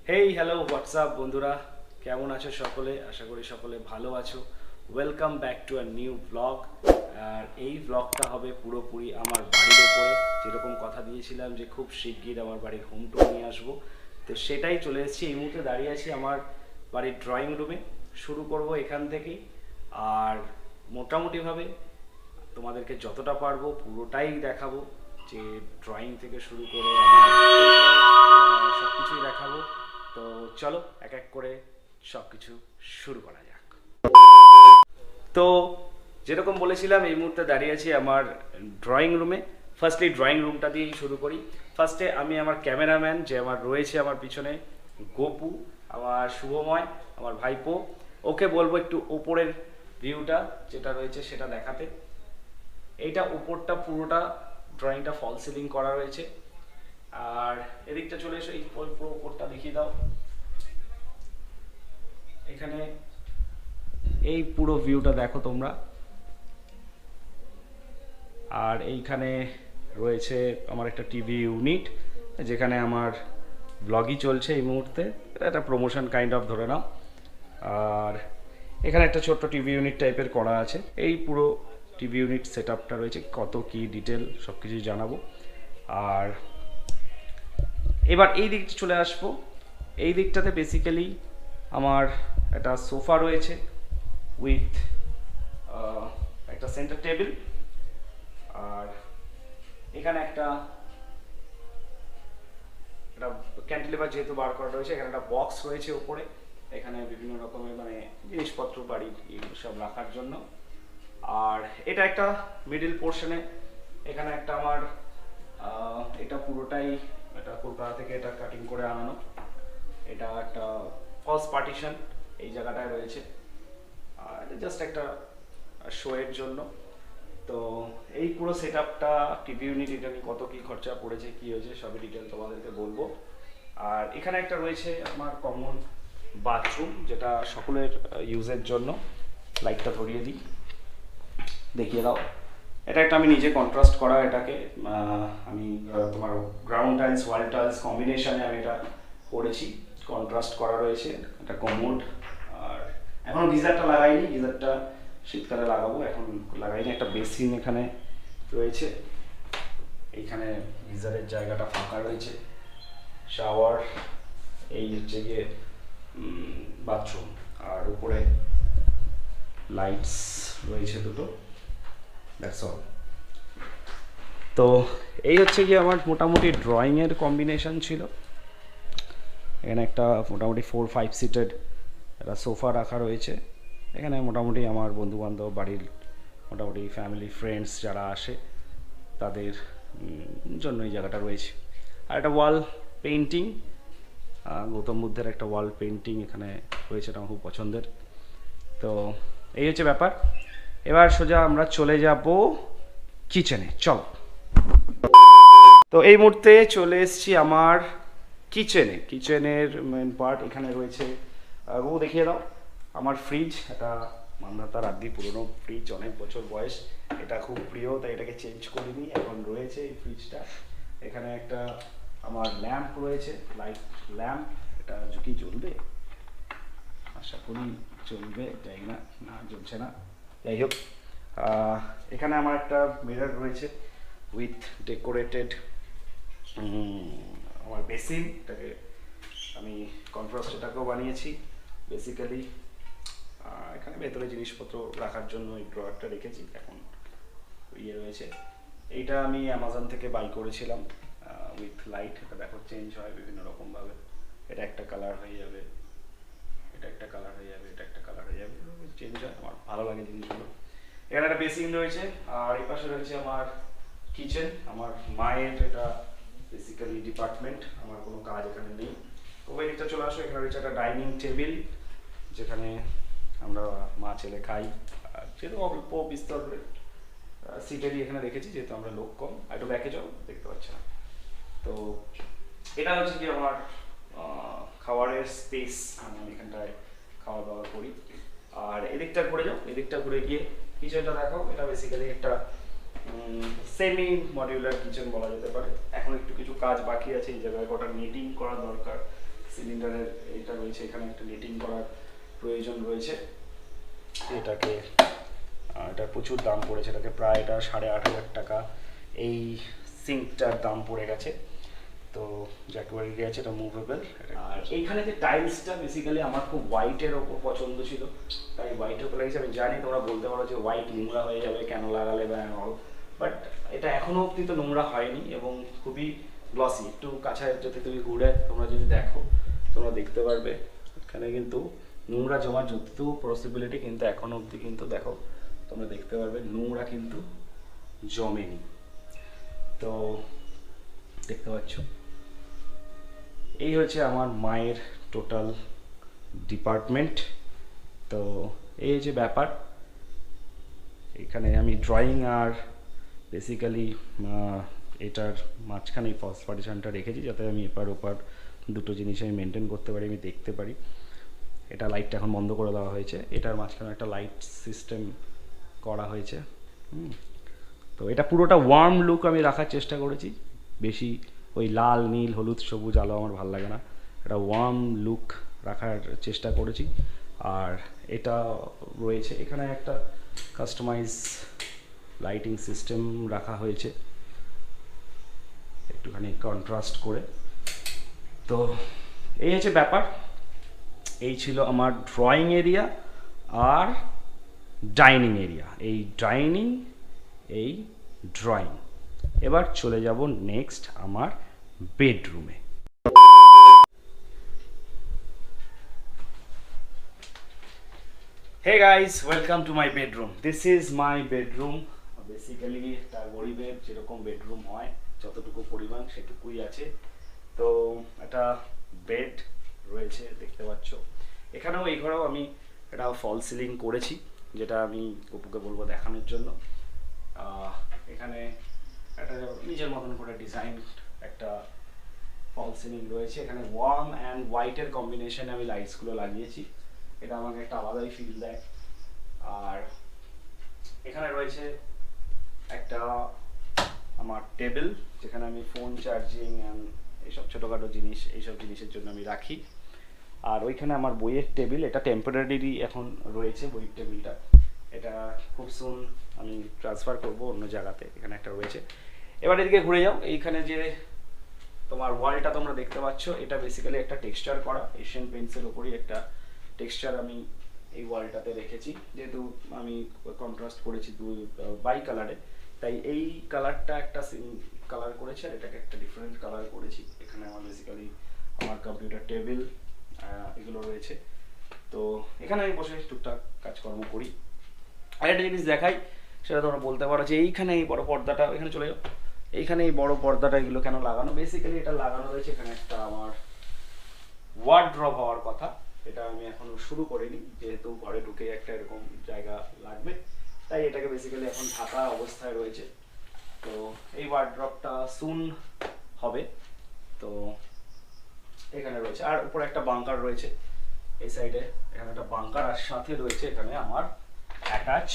Hey hello WhatsApp বন্ধুরা, কেমন আছো সকলে? আশা করি সকলে ভালো আছো। Welcome back to a new blog. আর এই ব্লগটা হবে পুরোপুরি আমার বাড়ির ওপরে। যেরকম কথা দিয়েছিলাম যে খুব শিগগির আমার বাড়ির হোম টুর নিয়ে আসবো, তো সেটাই চলে এসেছি। এই মুহূর্তে দাঁড়িয়ে আছি আমার বাড়ির ড্রয়িং রুমে। শুরু করব এখান থেকেই। আর মোটামুটিভাবে তোমাদেরকে যতটা পারবো পুরোটাই দেখাবো, যে ড্রয়িং থেকে শুরু করে সব কিছুই দেখাবো। তো চলো এক এক করে সব কিছু শুরু করা যাক। তো যেরকম বলেছিলাম, এই মুহূর্তে দাঁড়িয়ে আছি আমার ড্রয়িং রুমে। ফার্স্টলি ড্রয়িং রুমটা দিয়েই শুরু করি। ফার্স্টে আমি আমার ক্যামেরাম্যান যে আমার রয়েছে আমার পিছনে, গোপু, আমার শুভময়, আমার ভাইপো, ওকে বলবো একটু ওপরের ভিউটা যেটা রয়েছে সেটা দেখাতে। এইটা উপরটা পুরোটা ড্রয়িংটা ফল সিলিং করা রয়েছে। আর এদিকটা চলে এসো, এই পুরো উপরটা দেখিয়ে দাও। এখানে এই পুরো ভিউটা দেখো তোমরা। আর এইখানে রয়েছে আমার একটা টিভি ইউনিট, যেখানে আমার ব্লগই চলছে এই মুহূর্তে। এটা একটা প্রমোশন কাইন্ড অফ ধরে নাও। আর এখানে একটা ছোট্ট টিভি ইউনিট টাইপের করা আছে। এই পুরো টিভি ইউনিট সেট আপটা রয়েছে, কত কি ডিটেল সব কিছুই জানাবো। আর এবার এই দিকটা চলে আসবো। এই দিকটাতে বেসিক্যালি আমার একটা সোফা রয়েছে উইথ একটা সেন্টার টেবিল। আর এখানে একটা একটা ক্যান্টিলিভার যেহেতু বার করা রয়েছে, এখানে একটা বক্স রয়েছে উপরে। এখানে বিভিন্ন রকমের মানে জিনিসপত্র বাড়ির এগুলো সব রাখার জন্য। আর এটা একটা মিডিল পোর্শনে, এখানে একটা আমার এটা পুরোটাই এটা কলকাতা থেকে এটা কাটিং করে আনানো। এটা একটা ফলস পার্টিশন এই জায়গাটায় রয়েছে। আর এটা জাস্ট একটা শো এর জন্য। তো এই পুরো সেট আপটা টিভি ইউনিট, এটা নিয়ে কত কি খরচা পড়েছে, কি হয়েছে সবই ডিটেল তোমাদেরকে বলবো। আর এখানে একটা রয়েছে আমার কমন বাথরুম, যেটা সকলের ইউজের জন্য। লাইটটা ধরিয়ে দিই, দেখিয়ে দাও। এটা একটা আমি নিজে কন্ট্রাস্ট করা, এটাকে আমি তোমার গ্রাউন্ড টাইলস ওয়াল টাইলস কম্বিনেশনে আমি এটা করেছি, কন্ট্রাস্ট করা রয়েছে। এটা কমোড। আর এখনো গিজারটা লাগাইনি, গিজারটা শীতকালে লাগাবো, এখন লাগাইনি। একটা বেসিন এখানে রয়েছে, এইখানে গিজারের জায়গাটা ফাঁকা রয়েছে। শাওয়ার, এই হচ্ছে গিয়ে বাথরুম। আর উপরে লাইটস রয়েছে দুটো, দ্যাটস অল। তো এই হচ্ছে গিয়ে আমার মোটামুটি ড্রয়িংয়ের কম্বিনেশন ছিল। এখানে একটা মোটামুটি 4-5 সিটের একটা সোফা রাখা রয়েছে। এখানে মোটামুটি আমার বন্ধুবান্ধব, বাড়ির মোটামুটি ফ্যামিলি ফ্রেন্ডস যারা আসে তাদের জন্য এই জায়গাটা রয়েছে। আর একটা ওয়াল পেন্টিং, গৌতম বুদ্ধের একটা ওয়াল পেন্টিং এখানে রয়েছে, এটা আমার খুব পছন্দের। তো এই হচ্ছে ব্যাপার। এবার সোজা আমরা চলে যাব কিচেনে, চল। তো এই মুহূর্তে চলে এসেছি আমার কিচেনে। কিচেনের মেন পার্ট এখানে রয়েছে, ও দেখিয়ে দাও। আমার ফ্রিজ, এটা মান্ধাতা রাদ্দি পুরনো ফ্রিজ, অনেক বছর বয়স। এটা খুব প্রিয়, তাই এটাকে চেঞ্জ করিনি, এখন রয়েছে এই ফ্রিজটা। এখানে একটা আমার ল্যাম্প রয়েছে, লাইট ল্যাম্প। এটা কি জ্বলবে? আশা করি চলবে, যাই না, না জ্বলছে না। যাই হোক, এখানে আমার একটা মিরর রয়েছে উইথ ডেকোরেটেড আমার বেসিন। এটাকে আমি কন্ট্রাস্ট এটাকেও বানিয়েছি বেসিক্যালি। এখানে ভেতরে জিনিসপত্র রাখার জন্য এই ড্রয়ারটা রেখেছি, এখন ইয়ে রয়েছে। এইটা আমি অ্যামাজন থেকে বাই করেছিলাম উইথ লাইট। এটা দেখো চেঞ্জ হয় বিভিন্ন রকমভাবে। এটা একটা কালার হয়ে যাবে, এটা একটা কালার হয়ে যাবে, এটা একটা কালার হয়ে যাবে, চেঞ্জ হয়। আমার ভালো লাগে জিনিসগুলো। এখানে একটা বেসিন রয়েছে। আর এই পাশে রয়েছে আমার কিচেন, আমার মায়ের এটা বেসিক্যালি ডিপার্টমেন্ট, আমার কোনো কাজ এখানে নেই। তো ওই দিকটা চলে আসো। এখানে রয়েছে একটা ডাইনিং টেবিল, যেখানে আমরা মা ছেলে খাই। যেহেতু অল্প বিস্তর সিটেরই এখানে রেখেছি, যেহেতু আমরা লোক কম। একটু ব্যাকে যাও, দেখতে পাচ্ছি না। তো এটা হচ্ছে কি আমার খাবারের স্পেস, আমি এখানটায় খাওয়া দাওয়া করি। আর এদিকটা ঘুরে যাও, এদিকটা ঘুরে গিয়ে কিচেনটা দেখো। এটা বেসিক্যালি একটা সেমি মডিউলার কিচেন বলা যেতে পারে। এখন একটু কিছু কাজ বাকি আছে, এই জায়গায় কটা নেটিং করা দরকার, সিলিন্ডারের এটা রয়েছে, এখানে একটা নেটিং করার প্রয়োজন রয়েছে। এটাকে এটা প্রচুর দাম পড়েছে, এটাকে প্রায় এটা 8,500 টাকা এই সিঙ্কটার দাম পড়ে গেছে। তো জ্যাকুয়ারি আছে, এটা মুভেবল। আর এইখানে যে টাইলসটা বেসিক্যালি আমার খুব হোয়াইটের ওপর পছন্দ ছিল, তাই হোয়াইটের ওপর লাগিয়েছি। আমি জানি তোমরা বলতে পারো যে হোয়াইট নোংরা হয়ে যাবে কেন লাগালে বা বাট এটা এখনো অবধি তো নোংরা হয়নি এবং খুবই গ্লসি। একটু কাছে যদি তুমি ঘুরে তোমরা যদি দেখো, তোমরা দেখতে পারবে এখানে কিন্তু নোংরা জমার যতটুকু পসিবিলিটি কিন্তু এখনো অবধি কিন্তু দেখো তোমরা দেখতে পারবে নোংরা কিন্তু জমেনি। তো দেখতে পাচ্ছ, এই হচ্ছে আমার মায়ের টোটাল ডিপার্টমেন্ট। তো এই হচ্ছে ব্যাপার। এখানে আমি ড্রয়িং আর বেসিক্যালি এটার মাঝখানে ফার্স্ট পার্টিশনটা রেখেছি যাতে আমি এপার ওপার দুটো জিনিস আমি মেনটেন করতে পারি, আমি দেখতে পারি। এটা লাইটটা এখন বন্ধ করে দেওয়া হয়েছে, এটার মাঝখানে একটা লাইট সিস্টেম করা হয়েছে। তো এটা পুরোটা ওয়ার্ম লুক আমি রাখার চেষ্টা করেছি, বেশি ওই লাল নীল হলুদ সবুজ আলো আমার ভালো লাগে না, এটা ওয়ার্ম লুক রাখার চেষ্টা করেছি। আর এটা রয়েছে এখানে একটা কাস্টমাইজ লাইটিং সিস্টেম রাখা হয়েছে একটুখানি কন্ট্রাস্ট করে। তো এই হচ্ছে ব্যাপার। এই ছিল আমার ড্রয়িং এরিয়া আর ডাইনিং এরিয়া, এই ডাইনিং এই ড্রয়িং। এবার চলে যাব নেক্সট আমার বেডরুমে। Hey guys, welcome to my bedroom. This is my bedroom. Basically একটা গরিবের যেরকম বেডরুম হয় যতটুকু পরিমাণ সেটুকুই আছে। তো একটা বেড রয়েছে দেখতে পাচ্ছ। এখানেও এই ঘরেও আমি একটা ফল সিলিং করেছি, যেটা আমি গপুকে বলবো দেখানোর জন্য। এখানে একটা নিজের মতন করে ডিজাইন একটা ফল সিলিং রয়েছে। এখানে ওয়ার্ম অ্যান্ড হোয়াইটের কম্বিনেশনে আমি লাইটসগুলো লাগিয়েছি, এটা আমাকে একটা আলাদাই ফিল দেয়। আর এখানে রয়েছে একটা আমার টেবিল, যেখানে আমি ফোন চার্জিং অ্যান্ড এইসব ছোটোখাটো জিনিস এইসব জিনিসের জন্য আমি রাখি। আর ওইখানে আমার বইয়ের টেবিল, এটা টেম্পোরারি এখন রয়েছে বইয়ের টেবিলটা, এটা খুব সুন আমি ট্রান্সফার করব অন্য জায়গাতে। এখানে একটা রয়েছে। এবার এদিকে ঘুরে যাও, এইখানে যে তোমার ওয়ালটা তোমরা দেখতে পাচ্ছ, এটা বেসিক্যালি একটা টেক্সচার করা এশিয়ান পেন্টসের ওপরই একটা টেক্সচার আমি এই ওয়ালটাতে রেখেছি। যেহেতু আমি কন্ট্রাস্ট করেছি বাই কালারে, তাই এই কালারটা একটা কালার করেছি আর এটাকে একটা ডিফারেন্ট কালার করেছি। এখানে আমার বেসিক্যালি আমার কম্পিউটার টেবিল এগুলো রয়েছে। তো এখানে আমি বসে টুকটাক কাজকর্ম করি। আর একটা জিনিস দেখাই, সেটা তোমরা বলতে পারো যে এইখানে এই বড় পর্দাটা, এখানে চলে যাও, এইখানে এই বড় পর্দাটা এগুলো কেন লাগানো। বেসিক্যালি এটা লাগানো রয়েছে, এখানে একটা আমার ওয়ার্ড্রপ হওয়ার কথা, এটা আমি এখনো শুরু করিনি, যেহেতু ঘরে ঢুকে একটা এরকম জায়গা লাগবে, তাই এটাকে বেসিক্যালি এখন ঢাকা অবস্থায় রয়েছে। তো এই ওয়ার্ড্রপটা সুন হবে। তো এখানে রয়েছে, আর উপরে একটা বাঙ্কার রয়েছে এই সাইডে, এখানে একটা বাঙ্কার, আর সাথে রয়েছে এখানে আমার অ্যাটাচ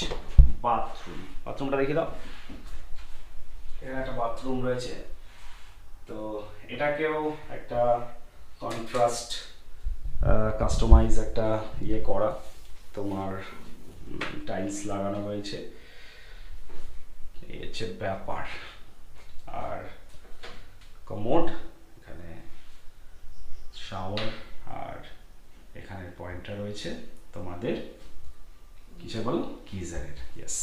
বাথরুম। বাথরুমটা দেখে দাও, এখানে একটা বাথরুম রয়েছে। তো এটাকেও একটা কন্ট্রাস্ট কাস্টমাইজ একটা ইয়ে করা, তোমার টাইলস লাগানো হয়েছে, এই হচ্ছে ব্যাপার। আর কমোড, এখানে শাওয়ার, আর এখানে পয়েন্টটা রয়েছে তোমাদের কিসে বলো, গিজারের। ইয়েস,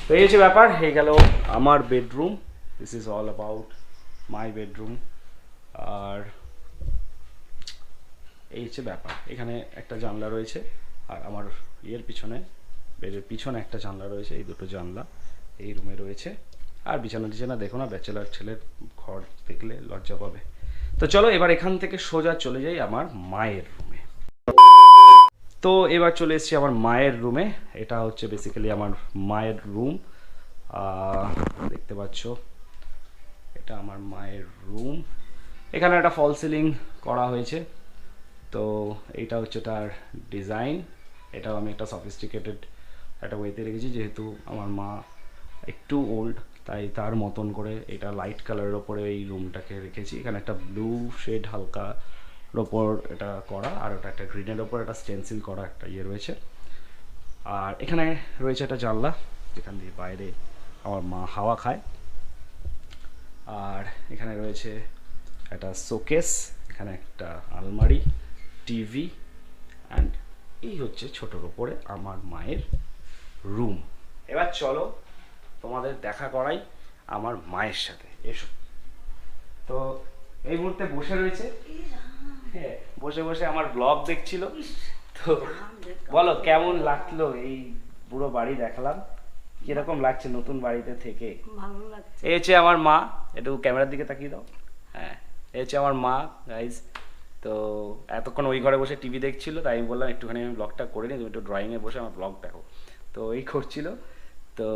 তো এই হচ্ছে ব্যাপার। হয়ে গেল আমার bedroom. This is all about my bedroom. আর এই হচ্ছে ব্যাপার। এখানে একটা জানলা রয়েছে, আর আমার ইয়ের পিছনে, বেডের পিছনে একটা জানলা রয়েছে। এই দুটো জানলা এই রুমে রয়েছে। আর বিছানা টিছানা দেখো না, ব্যাচেলার ছেলের ঘর দেখলে লজ্জা পাবে। তো চলো এবার এখান থেকে সোজা চলে যাই আমার মায়ের রুমে। তো এবার চলে এসেছি আমার মায়ের রুমে। এটা হচ্ছে বেসিক্যালি আমার মায়ের রুম, দেখতে পাচ্ছ, এটা আমার মায়ের রুম। এখানে একটা ফল সিলিং করা হয়েছে। তো এইটা হচ্ছে তার ডিজাইন। এটাও আমি একটা সফিস্টিকেটেড একটা ওয়েতে রেখেছি, যেহেতু আমার মা একটু ওল্ড, তাই তার মতন করে এটা লাইট কালারের ওপরে এই রুমটাকে রেখেছি। এখানে একটা ব্লু শেড হালকা ওপর এটা করা, আর ওটা একটা গ্রিনের ওপর একটা স্টেনসিল করা একটা ইয়ে রয়েছে। আর এখানে রয়েছে একটা জানলা যেখান দিয়ে বাইরে আমার মা হাওয়া খায়। আর এখানে রয়েছে একটা শোকেস, এখানে একটা আলমারি, টিভি, অ্যান্ড এই হচ্ছে ছোটোর ওপরে আমার মায়ের রুম। এবার চলো তোমাদের দেখা করাই আমার মায়ের সাথে, এসো। তো এই মুহূর্তে বসে রয়েছে, হ্যাঁ বসে বসে আমার ব্লগ দেখছিল। তো বলো কেমন লাগলো এই পুরো বাড়ি দেখালাম, কিরকম লাগছে নতুন বাড়িতে থেকে? ভালো লাগছে। এই হচ্ছে আমার মা, একটু ক্যামেরার দিকে তাকিয়ে দাও। হ্যাঁ এই হচ্ছে আমার মা গাইজ। তো এতক্ষণ ওই ঘরে বসে টিভি দেখছিল, তাই আমি বললাম একটুখানি আমি ব্লগটা করে নিই, তুমি একটু ড্রয়িংয়ে বসে আমার ব্লগ দেখো। তো এই করছিল। তো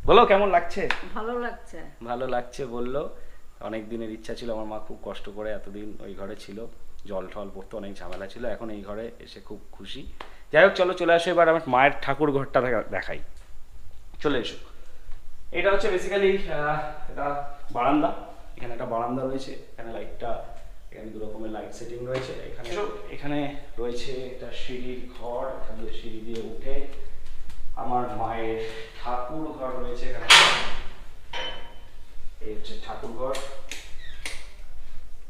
বলো কেমন লাগছে? ভালো লাগছে। ভালো লাগছে বললো। অনেক দিনের ইচ্ছা ছিল, আমার মা খুব কষ্ট করে এতদিন ওই ঘরে ছিল, জল টল পড়তে অনেক ঝামেলা ছিল, এখন এই ঘরে এসে খুব খুশি। যাই হোক চলো চলে আসো, এবার আমার মায়ের ঠাকুর ঘরটা দেখাই, চলে এসো। এটা হচ্ছে বেসিক্যালি এটা বারান্দা, এখানে একটা বারান্দা রয়েছে, এখানে লাইটটা, এখানে দু রকমের লাইট সেটিং রয়েছে। এখানে এখানে রয়েছে একটা সিঁড়ির ঘর, এখান দিয়ে সিঁড়ি দিয়ে উঠে আমার মায়ের ঠাকুর ঘর রয়েছে। এখানে এই হচ্ছে ঠাকুর ঘর,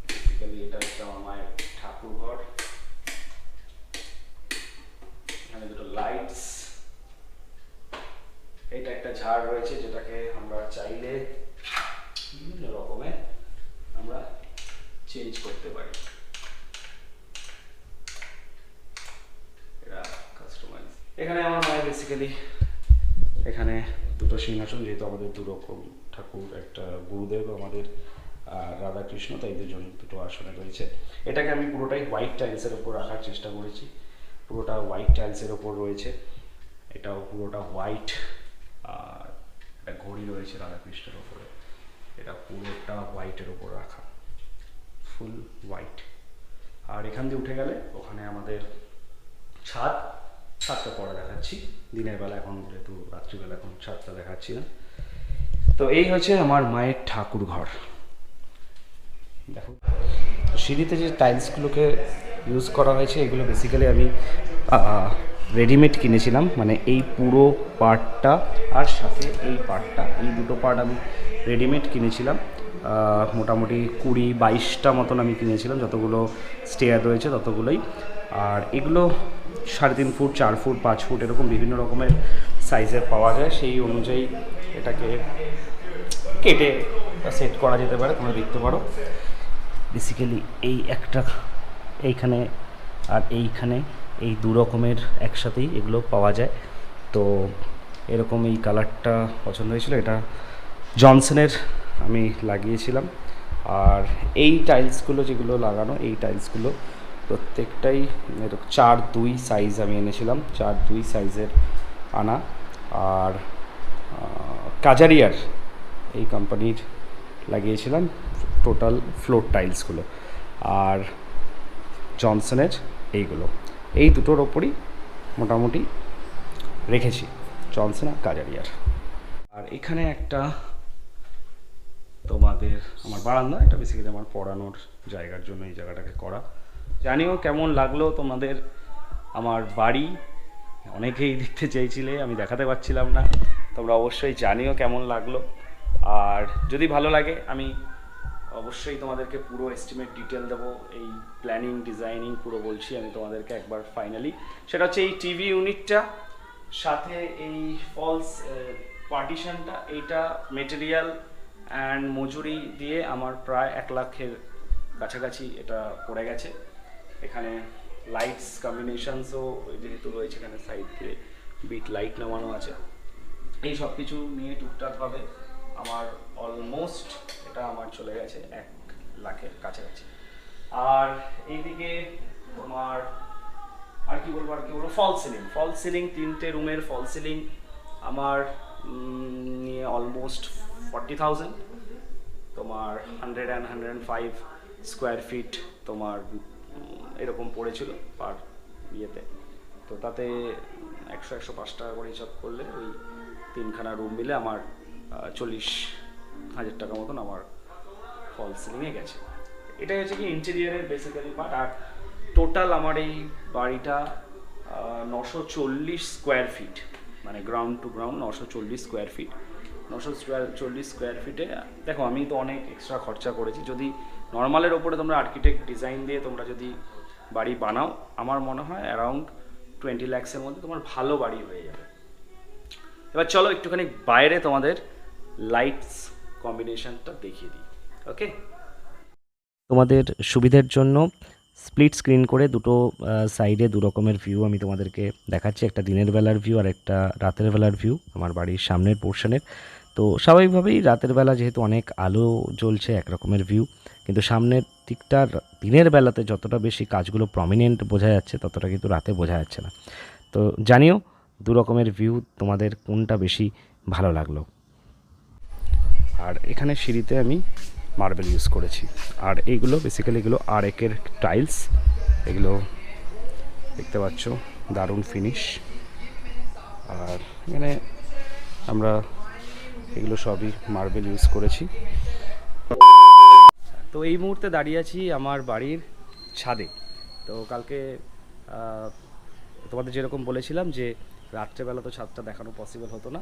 বেসিক্যালি এটা হচ্ছে আমার মায়ের ঠাকুর ঘর। এখানে দুটো লাইটস, এটা একটা ঝাড় রয়েছে যেটাকে আমরা চাইলে বিভিন্ন রকমের আমরা চেঞ্জ করতে পারি, এটা কাস্টমাইজ। এখানে আমার মায়ের বেসিক্যালি এখানে দুটো সিংহাসন, যেহেতু আমাদের দু রকম ঠাকুর, একটা গুরুদেব আমাদের রাধাকৃষ্ণ, তাই দুজন দুটো আসনে রয়েছে। এটাকে আমি পুরোটাই হোয়াইট টাইলসের ওপর রাখার চেষ্টা করেছি, পুরোটা হোয়াইট টাইলসের ওপর রয়েছে, এটাও পুরোটা হোয়াইট। আর একটা ঘড়ি রয়েছে রাধাকৃষ্ণের ওপরে, এটা পুরোটা হোয়াইটের ওপর রাখা, ফুল হোয়াইট। আর এখান দিয়ে উঠে গেলে ওখানে আমাদের ছাদটা পরে দেখাচ্ছি দিনের বেলা, এখন যেহেতু রাত্রিবেলা এখন ছাদটা দেখাচ্ছি না। তো এই হচ্ছে আমার মায়ের ঠাকুর ঘর। দেখো সিঁড়িতে যে টাইলসগুলোকে ইউজ করা হয়েছে, এগুলো বেসিক্যালি আমি রেডিমেড কিনেছিলাম, মানে এই পুরো পার্টটা আর সাথে এই পার্টটা, এই দুটো পার্ট আমি রেডিমেড কিনেছিলাম। মোটামুটি 20-22টা মতন আমি কিনেছিলাম, যতগুলো স্টেয়ার রয়েছে ততগুলোই। আর এগুলো 3.5 ফুট, 4 ফুট, 5 ফুট এরকম বিভিন্ন রকমের সাইজের পাওয়া যায়, সেই অনুযায়ী এটাকে কেটে সেট করা যেতে পারে, তোমরা দেখতে পারো। বেসিক্যালি এই একটা এইখানে আর এইখানে এই দু রকমের একসাথেই এগুলো পাওয়া যায়। তো এরকম এই কালারটা পছন্দ হয়েছিল, এটা জনসনের আমি লাগিয়েছিলাম। আর এই টাইলসগুলো যেগুলো লাগানো, এই টাইলসগুলো প্রত্যেকটাই 4-2 সাইজ আমি এনেছিলাম, 4-2 সাইজের আনা। আর কাজারিয়ার এই কোম্পানির লাগিয়েছিলাম টোটাল ফ্লোর টাইলসগুলো, আর জনসনের এইগুলো, এই দুটোর ওপরই মোটামুটি রেখেছি, জনসন আর কাজারিয়ার। আর এখানে একটা তোমাদের আমার বারান্দা, এটা বেসিক্যালি আমার পড়ানোর জায়গার জন্য এই জায়গাটাকে করা। জানিও কেমন লাগলো তোমাদের আমার বাড়ি, অনেকেই দেখতে চেয়েছিলে, আমি দেখাতে পারছিলাম না, তোমরা অবশ্যই জানিও কেমন লাগলো। আর যদি ভালো লাগে আমি অবশ্যই তোমাদেরকে পুরো এস্টিমেট ডিটেল দেবো, এই প্ল্যানিং ডিজাইনিং পুরো বলছি আমি তোমাদেরকে একবার ফাইনালি। সেটা হচ্ছে এই টিভি ইউনিটটা, সাথে এই ফলস পার্টিশনটা, এইটা মেটেরিয়াল অ্যান্ড মজুরি দিয়ে আমার প্রায় 1 লাখের কাছাকাছি এটা পড়ে গেছে। এখানে লাইটস কম্বিনেশনসও যেহেতু রয়েছে, এখানে সাইড দিয়ে বিট লাইট নামানো আছে, এই সব কিছু নিয়ে টুকটাকভাবে আমার অলমোস্ট এটা আমার চলে গেছে 1 লাখের কাছাকাছি। আর এইদিকে তোমার আর কি বলবো ফল সিলিং 3টে রুমের ফল সিলিং আমার নিয়ে অলমোস্ট 40,000, তোমার 105 স্কোয়ার ফিট তোমার এরকম পড়েছিল পার ইয়েতে। তো তাতে 100-105 টাকা করে হিসাব করলে ওই 3খানা রুম মিলে আমার 40,000 টাকা মতন আমার ফল সিলিংয়ে গেছে। এটাই হচ্ছে কি ইন্টেরিয়ারের বেসিক্যালি পার্ট। আর টোটাল আমার এই বাড়িটা 940 স্কোয়ার ফিট, মানে ground to ground 940 square feet. 940 square ফিটে দেখো আমি তো অনেক এক্সট্রা খরচা করেছি। যদি নর্মালের ওপরে তোমরা আর্কিটেক্ট ডিজাইন দিয়ে তোমরা যদি বাড়ি বানাও, আমার মনে হয় অ্যারাউন্ড 20 লাখসের মধ্যে তোমার ভালো বাড়ি হয়ে যাবে। এবার চলো একটুখানি বাইরে তোমাদের লাইটস কম্বিনেশনটা দেখিয়ে দিই। ওকে, তোমাদের সুবিধার জন্য স্প্লিট স্ক্রিন করে দুটো সাইডে দু রকমের ভিউ আমি তোমাদেরকে দেখাচ্ছি, একটা দিনের বেলার ভিউ আর একটা রাতের বেলার ভিউ আমার বাড়ির সামনের পোর্শনের। তো স্বাভাবিকভাবেই রাতের বেলা যেহেতু অনেক আলো জ্বলছে এক রকমের ভিউ, কিন্তু সামনের দিকটার দিনের বেলাতে যতটা বেশি কাজগুলো প্রমিনেন্ট বোঝা যাচ্ছে ততটা কিন্তু রাতে বোঝা যাচ্ছে না। তো জানিও দু রকমের ভিউ তোমাদের কোনটা বেশি ভালো লাগলো। আর এখানে সিঁড়িতে আমি মার্বেল ইউজ করেছি, আর এইগুলো বেসিক্যালি এগুলো আরেকের টাইলস, এগুলো দেখতে পাচ্ছ দারুণ ফিনিশ। আর এখানে আমরা এগুলো সবই মার্বেল ইউজ করেছি। তো এই মুহূর্তে দাঁড়িয়ে আছি আমার বাড়ির ছাদে। তো কালকে তোমাদের যেরকম বলেছিলাম যে রাত্রেবেলা তো ছাদটা দেখানো পসিবল হতো না,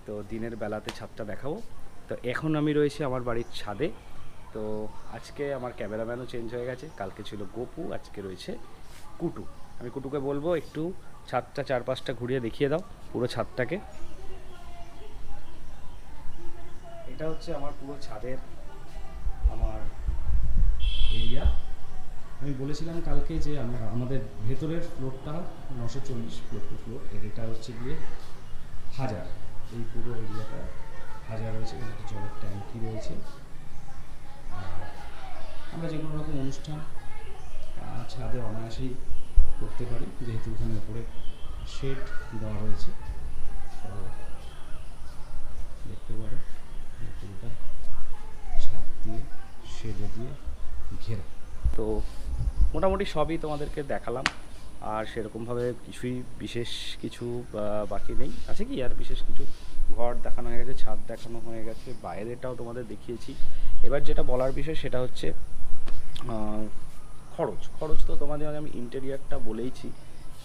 তো দিনের বেলাতে ছাদটা দেখাবো। তো এখন আমি রয়েছি আমার বাড়ির ছাদে। তো আজকে আমার ক্যামেরাম্যানও চেঞ্জ হয়ে গেছে, কালকে ছিল গোপু, আজকে রয়েছে কুটু। আমি কুটুকে বলবো একটু ছাদটা চারপাশটা ঘুরিয়ে দেখিয়ে দাও পুরো ছাদটাকে। এটা হচ্ছে আমার পুরো ছাদের আমার এরিয়া। আমি বলেছিলাম কালকে যে আমাদের ভেতরের ফ্লোরটা 940 ফ্লোর টু ফ্লোর, এটা হচ্ছে গিয়ে 1000, এই পুরো এরিয়াটা 1000 রয়েছে। এখানে একটা জলের ট্যাঙ্কি রয়েছে। আমরা যে কোনো রকম অনুষ্ঠান ছাদে অনায়াসেই করতে পারি, যেহেতু এখানে উপরে শেড দেওয়া রয়েছে। তো দেখতে পারো পুরোটা ছাদ দিয়ে শেডে দিয়ে ঘেরা। তো মোটামুটি সবই তোমাদেরকে দেখালাম, আর সেরকমভাবে কিছুই বিশেষ কিছু বাকি নেই। আছে কি আর বিশেষ কিছু? ঘর দেখানো হয়ে গেছে, ছাদ দেখানো হয়ে গেছে, বাইরেটাও তোমাদের দেখিয়েছি। এবার যেটা বলার বিষয় সেটা হচ্ছে খরচ তো তোমাদের আমি ইন্টেরিয়ারটা বলেইছি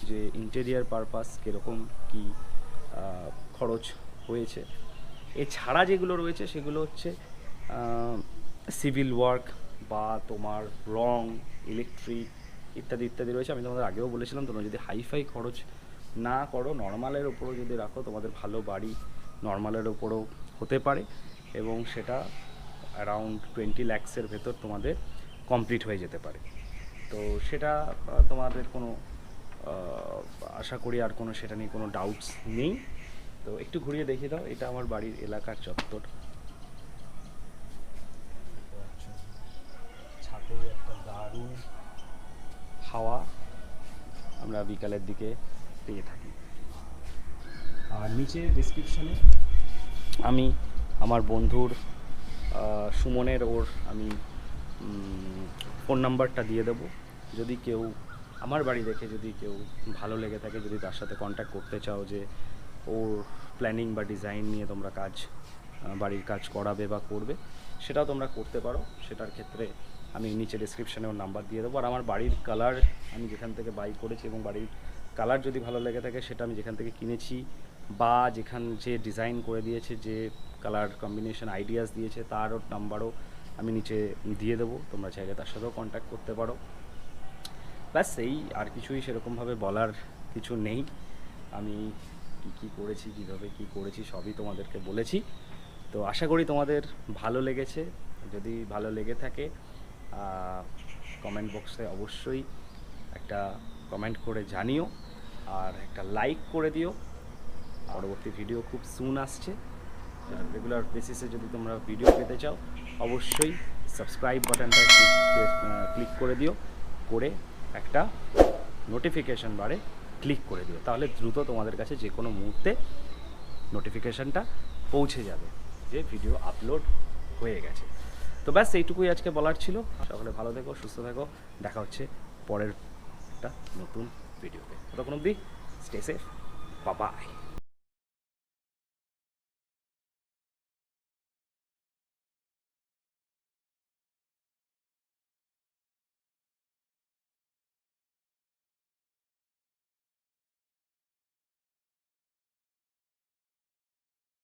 যে ইন্টেরিয়ার পারপাস কীরকম কী খরচ হয়েছে। এছাড়া যেগুলো রয়েছে সেগুলো হচ্ছে সিভিল ওয়ার্ক বা তোমার রং, ইলেকট্রিক ইত্যাদি ইত্যাদি রয়েছে। আমি তোমাদের আগেও বলেছিলাম তোমরা যদি হাইফাই খরচ না করো, নর্মালের ওপরও যদি রাখো, তোমাদের ভালো বাড়ি নর্মালের ওপরও হতে পারে, এবং সেটা অ্যারাউন্ড 20 লাখসের ভেতর তোমাদের কমপ্লিট হয়ে যেতে পারে। তো সেটা তোমাদের কোনো আশা করি আর কোনো সেটা নিয়ে কোনো ডাউটস নেই। তো একটু ঘুরিয়ে দেখিয়ে দাও, এটা আমার বাড়ির এলাকার চত্বর। ছাদে একটা দারুণ হাওয়া আমরা বিকালের দিকে পেয়ে থাকি। আর নিচে ডেসক্রিপশনে আমি আমার বন্ধুর সুমনের আমি ফোন নাম্বারটা দিয়ে দেবো। যদি কেউ আমার বাড়ি দেখে যদি কেউ ভালো লেগে থাকে, যদি তার সাথে কন্ট্যাক্ট করতে চাও যে ওর প্ল্যানিং বা ডিজাইন নিয়ে তোমরা বাড়ির কাজ করাবে বা করবে, সেটাও তোমরা করতে পারো। সেটার ক্ষেত্রে আমি নিচে ডেসক্রিপশানে ওর নাম্বার দিয়ে দেবো। আর আমার বাড়ির কালার আমি যেখান থেকে বাই করেছি এবং বাড়ির কালার যদি ভালো লেগে থাকে, সেটা আমি যেখান থেকে কিনেছি বা যে ডিজাইন করে দিয়েছে, যে কালার কম্বিনেশন আইডিয়াস দিয়েছে, তার নাম্বারও আমি নিচে দিয়ে দেবো। তোমরা চাইলে তার সাথেও কন্ট্যাক্ট করতে পারো। ব্যাস, এই আর কিছুই সেরকমভাবে বলার কিছু নেই। আমি কী করেছি, কীভাবে কী করেছি সবই তোমাদেরকে বলেছি। তো আশা করি তোমাদের ভালো লেগেছে। যদি ভালো লেগে থাকে কমেন্ট বক্সে অবশ্যই একটা কমেন্ট করে জানিও, আর একটা লাইক করে দিও। পরবর্তী ভিডিও খুব সুন আসছে। রেগুলার বেসিসে যদি তোমরা ভিডিও পেতে চাও, অবশ্যই সাবস্ক্রাইব বাটনটা ক্লিক করে দিও, করে একটা নোটিফিকেশান বারে ক্লিক করে দিও। তাহলে দ্রুত তোমাদের কাছে যে কোনো মুহূর্তে নোটিফিকেশানটা পৌঁছে যাবে যে ভিডিও আপলোড হয়ে গেছে। তো ব্যাস এইটুকুই আজকে বলার ছিল। সকলে ভালো থেকো, সুস্থ থেকো। দেখা হচ্ছে পরের একটা নতুন ভিডিওতে। ততক্ষণ অবধি স্টে সেফ, বাই বাই।